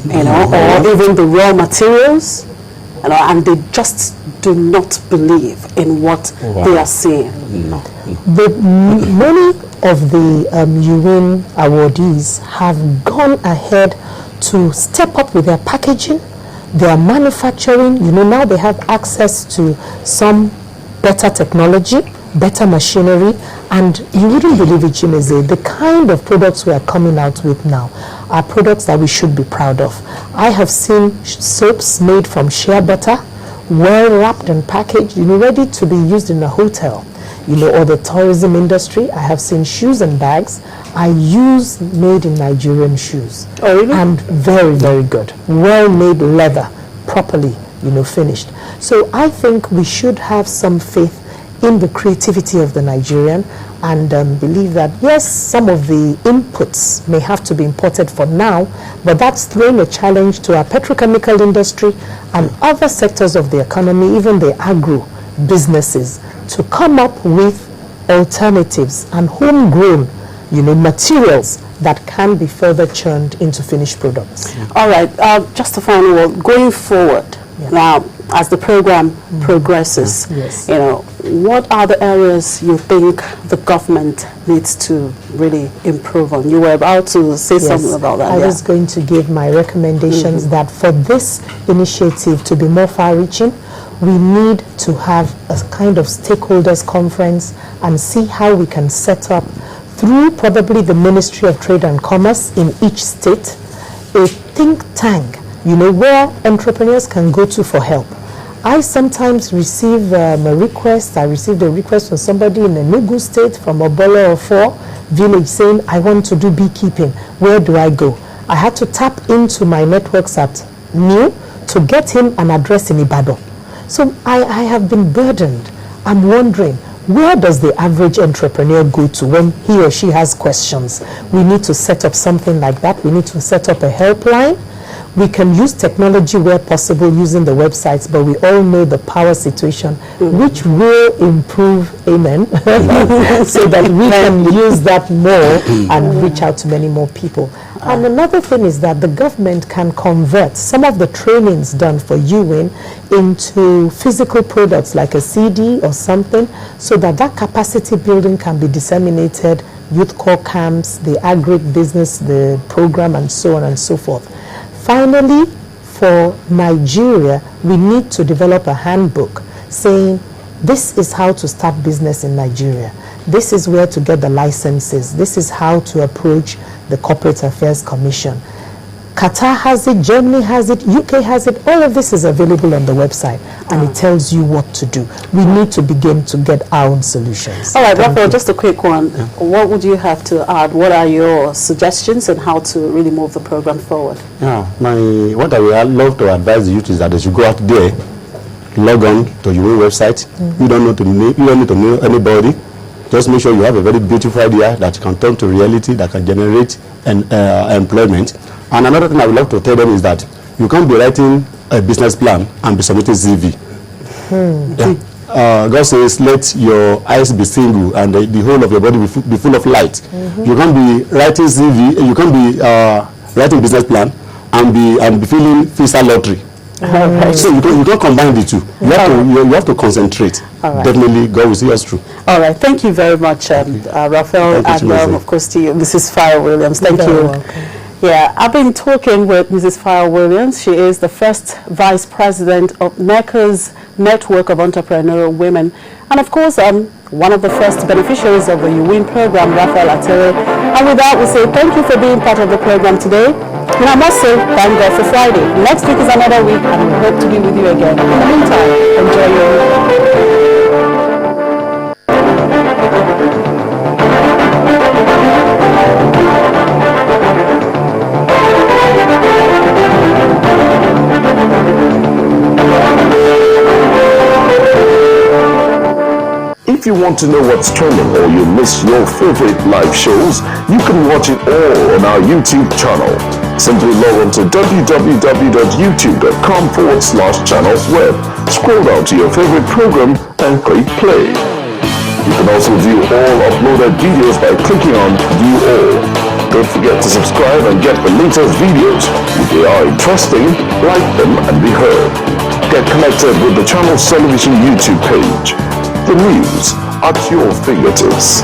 or even the raw materials, and they just do not believe in what they are seeing. Many of the UN awardees have gone ahead to step up with their packaging, their manufacturing. Now they have access to some better technology, better machinery, and you wouldn't believe it, Chimeze, the kind of products we are coming out with now are products that we should be proud of. I have seen soaps made from shea butter, well wrapped and packaged, ready to be used in a hotel, or the tourism industry. I have seen shoes and bags I use made in Nigerian shoes. Oh, really? And very, very good. Well-made leather, properly, finished. So I think we should have some faith in the creativity of the Nigerian and believe that, yes, some of the inputs may have to be imported for now, but that's throwing a challenge to our petrochemical industry and other sectors of the economy, even the agro businesses, to come up with alternatives and homegrown, materials that can be further churned into finished products. All right, just a final word. Going forward, now, as the program progresses, what are the areas you think the government needs to really improve on? You were about to say something about that. I was going to give my recommendations that for this initiative to be more far-reaching, we need to have a kind of stakeholders conference and see how we can set up, through probably the Ministry of Trade and Commerce in each state, a think tank, where entrepreneurs can go to for help. I sometimes receive a request. I received a request from somebody in Enugu State, from Obolo or 4 village, saying, I want to do beekeeping. Where do I go? I had to tap into my networks at NEW to get him an address in Ibadan. So I have been burdened. I'm wondering, where does the average entrepreneur go to when he or she has questions? We need to set up something like that. We need to set up a helpline. We can use technology where possible using the websites, but we all know the power situation, which will improve, amen, so that we can use that more and reach out to many more people. And another thing is that the government can convert some of the trainings done for UN into physical products like a CD or something, so that that capacity building can be disseminated, youth core camps, the agri-business, the program, and so on and so forth. Finally, for Nigeria, we need to develop a handbook saying this is how to start business in Nigeria. This is where to get the licenses. This is how to approach the Corporate Affairs Commission. Qatar has it, Germany has it, UK has it. All of this is available on the website, and it tells you what to do. We need to begin to get our own solutions. All right, Raphael, just a quick one. What would you have to add? What are your suggestions on how to really move the program forward? What I would love to advise the youth is that they should go out there, log on to your website. You don't need to know anybody. Just make sure you have a very beautiful idea that can turn to reality, that can generate employment. And another thing I would love to tell them is that you can't be writing a business plan and be submitting CV. God says, let your eyes be single and the whole of your body be full of light. You can't be writing CV, you can't be writing business plan and be feeling visa lottery. So you can't combine the two. You have to concentrate. Definitely, God will see us through. All right. Thank you very much, Raphael, and of course to you, Mrs. Fire Williams. Thank you. Yeah, I've been talking with Mrs. Fire Williams. She is the first Vice President of NECA's Network of Entrepreneurial Women. And of course, one of the first beneficiaries of the UWIN program, Raphael Atere. And with that, we say thank you for being part of the program today. And I must say, thank God for Friday. Next week is another week, and we hope to be with you again. In the meantime, enjoy your week. If you want to know what's trending or you miss your favorite live shows, you can watch it all on our YouTube channel. Simply log on to www.youtube.com/channelsweb, scroll down to your favorite program and click play. You can also view all uploaded videos by clicking on View All. Don't forget to subscribe and get the latest videos with they are interesting, like them and be heard. Get connected with the channel's television YouTube page. The news at your fingertips.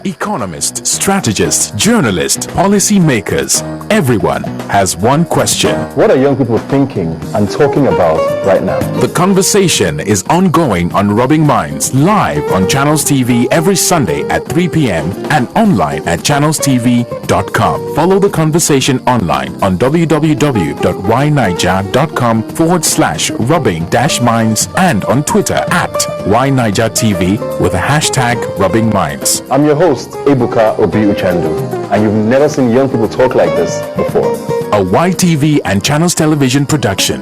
Economists, strategists, journalists, policy makers, everyone has one question. What are young people thinking and talking about right now? The conversation is ongoing on Rubbing Minds, live on Channels TV every Sunday at 3 p.m. and online at channelstv.com. Follow the conversation online on www.yniger.com/rubbing-minds and on Twitter at ynigertv with the hashtag Rubbing Minds. I'm your host, Ebuka Obi Uchendu, and you've never seen young people talk like this before. A YTV and Channels Television production.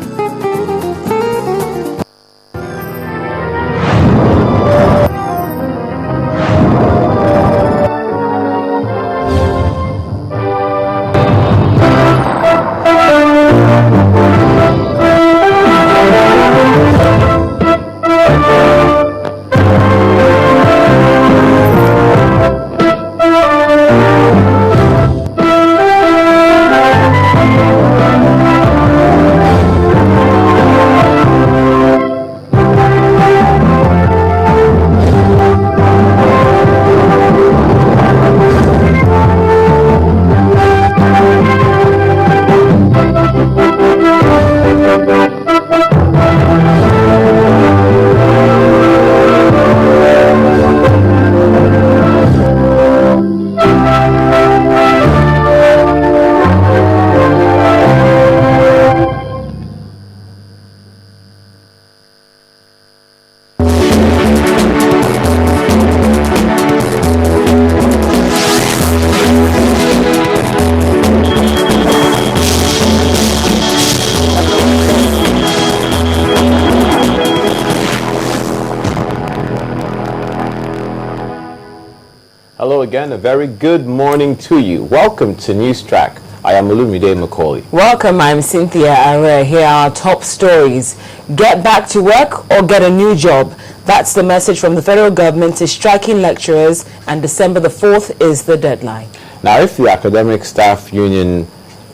Hello again, a very good morning to you. Welcome to News Track. I am Olumide Macaulay. Welcome, I'm Cynthia Are. Here are our top stories. Get back to work or get a new job. That's the message from the federal government to striking lecturers, and December the 4th is the deadline. Now, if the Academic Staff Union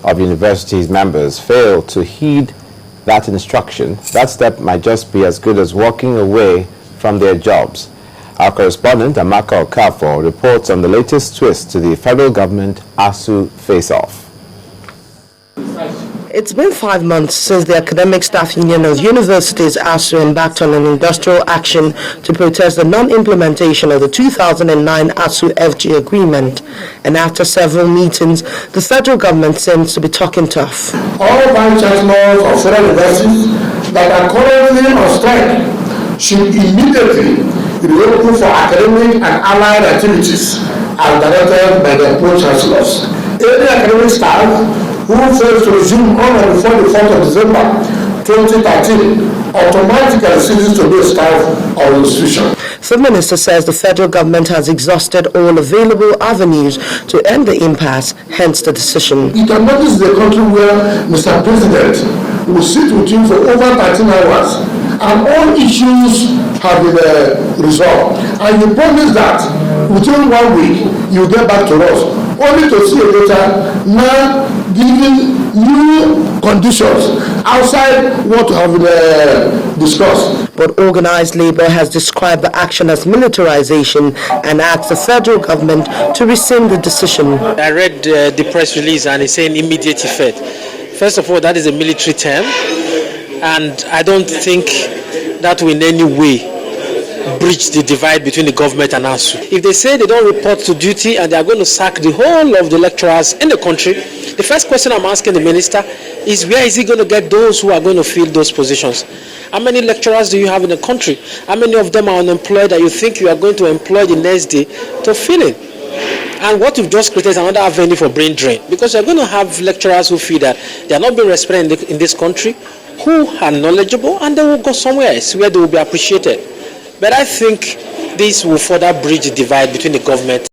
of Universities members fail to heed that instruction, that step might just be as good as walking away from their jobs. Our correspondent, Amaka Okafor, reports on the latest twist to the federal government ASU face-off. It's been 5 months since the Academic Staff Union of Universities ASU embarked on an industrial action to protest the non-implementation of the 2009 ASU-FG agreement. And after several meetings, the federal government seems to be talking tough. All vice chancellors of federal universities that are currently on strike should immediately reopen for academic and allied activities as directed by the pro-chancellors. Any academic staff who fails to resume on or before the 4th of December 2013 automatically ceases to be a staff of the institution. The minister says the federal government has exhausted all available avenues to end the impasse, hence the decision. You can notice the country where Mr. President will sit with you for over 13 hours and all issues have been resolved. And you promise that within 1 week you will get back to us, only to see later now giving new conditions outside what have been discussed. But organized labor has described the action as militarization and asked the federal government to rescind the decision. I read the press release and it's saying immediate effect. First of all, that is a military term, and I don't think that will in any way bridge the divide between the government and ASU. If they say they don't report to duty and they are going to sack the whole of the lecturers in the country, the first question I'm asking the minister is where is he going to get those who are going to fill those positions? How many lecturers do you have in the country? How many of them are unemployed that you think you are going to employ the next day to fill it? And what you've just created is another avenue for brain drain, because you're going to have lecturers who feel that they are not being respected in this country, who are knowledgeable, and they will go somewhere else where they will be appreciated. But I think this will further bridge the divide between the government